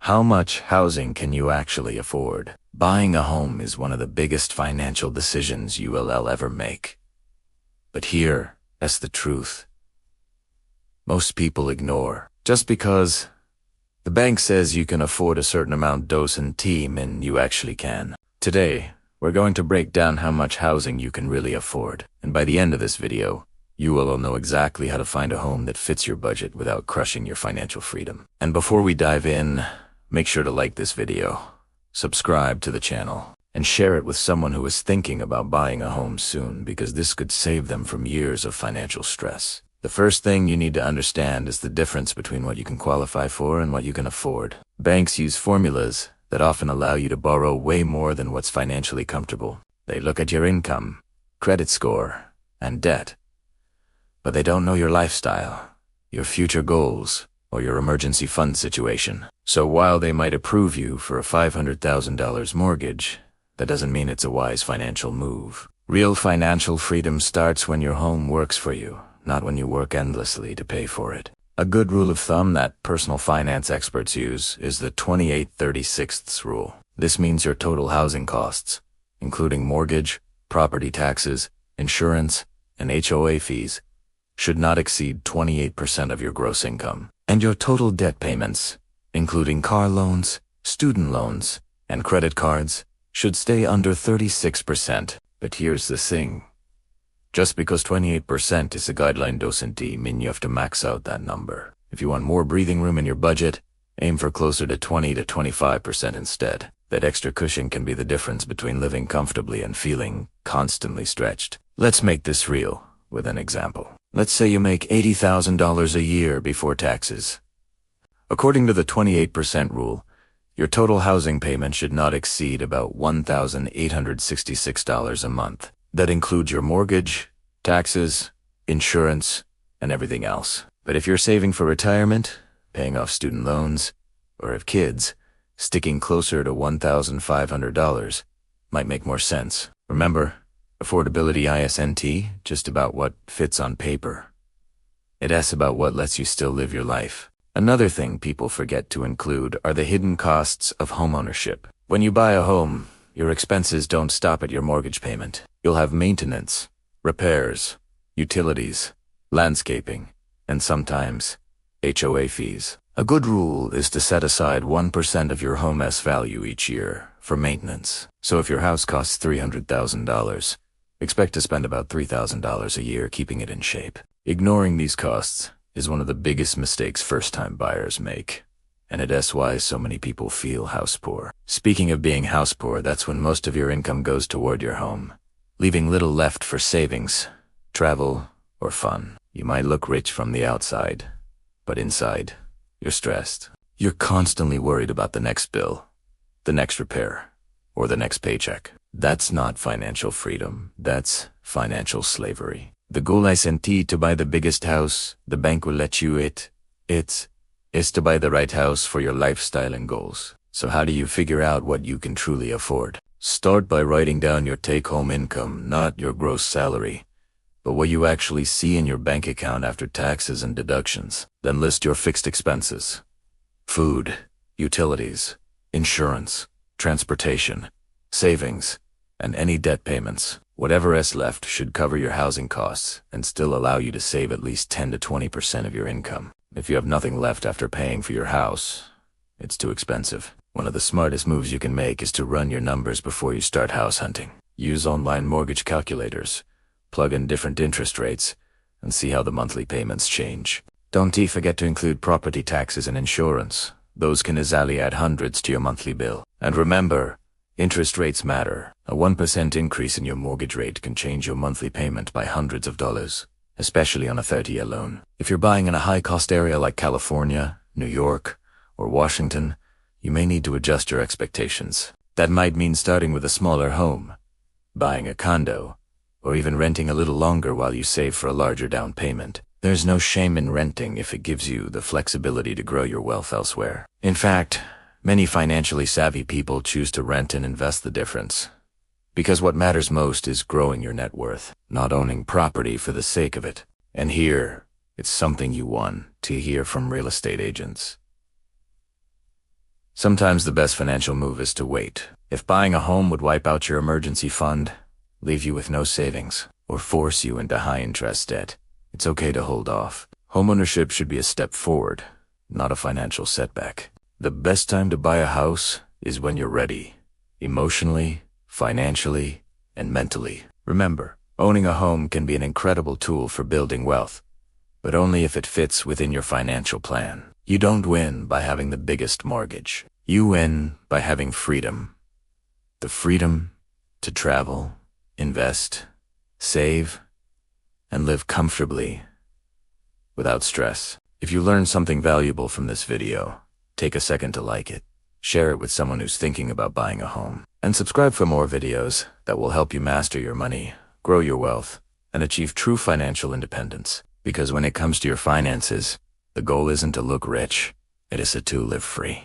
How much housing can you actually afford? Buying a home is one of the biggest financial decisions you will ever make. But that's the truth. Most people ignore. Just because the bank says you can afford a certain amount doesn't mean you actually can. Today, we're going to break down how much housing you can really afford. And by the end of this video, you will all know exactly how to find a home that fits your budget without crushing your financial freedom. And before we dive in, make sure to like this video, subscribe to the channel, and share it with someone who is thinking about buying a home soon, because this could save them from years of financial stress. The first thing you need to understand is the difference between what you can qualify for and what you can afford. Banks use formulas that often allow you to borrow way more than what's financially comfortable. They look at your income, credit score, and debt. But they don't know your lifestyle, your future goals, or your emergency fund situation. So while they might approve you for a $500,000 mortgage, that doesn't mean it's a wise financial move. Real financial freedom starts when your home works for you, not when you work endlessly to pay for it. A good rule of thumb that personal finance experts use is the 28/36 rule. This means your total housing costs, including mortgage, property taxes, insurance, and HOA fees, should not exceed 28% of your gross income. And your total debt payments, including car loans, student loans, and credit cards, should stay under 36%. But here's the thing. Just because 28% is a guideline doesn't mean you have to max out that number. If you want more breathing room in your budget, aim for closer to 20 to 25% instead. That extra cushion can be the difference between living comfortably and feeling constantly stretched. Let's make this real with an example. Let's say you make $80,000 a year before taxes. According to the 28% rule, your total housing payment should not exceed about $1,866 a month. That includes your mortgage, taxes, insurance, and everything else. But if you're saving for retirement, paying off student loans, or have kids, sticking closer to $1,500 might make more sense. Remember, affordability isn't just about what fits on paper. It's about what lets you still live your life. Another thing people forget to include are the hidden costs of homeownership. When you buy a home, your expenses don't stop at your mortgage payment. You'll have maintenance, repairs, utilities, landscaping, and sometimes HOA fees. A good rule is to set aside 1% of your home's value each year for maintenance. So if your house costs $300,000, expect to spend about $3,000 a year keeping it in shape. Ignoring these costs is one of the biggest mistakes first-time buyers make, and it's why so many people feel house poor. Speaking of being house poor, that's when most of your income goes toward your home, leaving little left for savings, travel, or fun. You might look rich from the outside, but inside, you're stressed. You're constantly worried about the next bill, the next repair, or the next paycheck. That's not financial freedom. That's financial slavery. The goal isn't to buy the biggest house the bank will let you it's to buy the right house for your lifestyle and goals. So how do you figure out what you can truly afford? Start by writing down your take-home income, not your gross salary, but what you actually see in your bank account after taxes and deductions. Then list your fixed expenses: food, utilities, insurance, transportation, savings, and any debt payments. Whatever is left should cover your housing costs and still allow you to save at least 10 to 20% of your income. If you have nothing left after paying for your house, it's too expensive. One of the smartest moves you can make is to run your numbers before you start house hunting. Use online mortgage calculators, plug in different interest rates, and see how the monthly payments change. Don't forget to include property taxes and insurance. Those can easily add hundreds to your monthly bill. And remember, interest rates matter. A 1% increase in your mortgage rate can change your monthly payment by hundreds of dollars, especially on a 30-year loan. If you're buying in a high-cost area like California, New York, or Washington, you may need to adjust your expectations. That might mean starting with a smaller home, buying a condo, or even renting a little longer while you save for a larger down payment. There's no shame in renting if it gives you the flexibility to grow your wealth elsewhere. In fact, many financially savvy people choose to rent and invest the difference. Because what matters most is growing your net worth, not owning property for the sake of it. And here, it's something you want to hear from real estate agents. Sometimes the best financial move is to wait. If buying a home would wipe out your emergency fund, leave you with no savings, or force you into high-interest debt, it's okay to hold off. Homeownership should be a step forward, not a financial setback. The best time to buy a house is when you're ready, emotionally, financially, and mentally. Remember, owning a home can be an incredible tool for building wealth, but only if it fits within your financial plan. You don't win by having the biggest mortgage. You win by having freedom. The freedom to travel, invest, save, and live comfortably without stress. If you learned something valuable from this video, take a second to like it, share it with someone who's thinking about buying a home, and subscribe for more videos that will help you master your money, grow your wealth, and achieve true financial independence. Because when it comes to your finances, the goal isn't to look rich, it is to live free.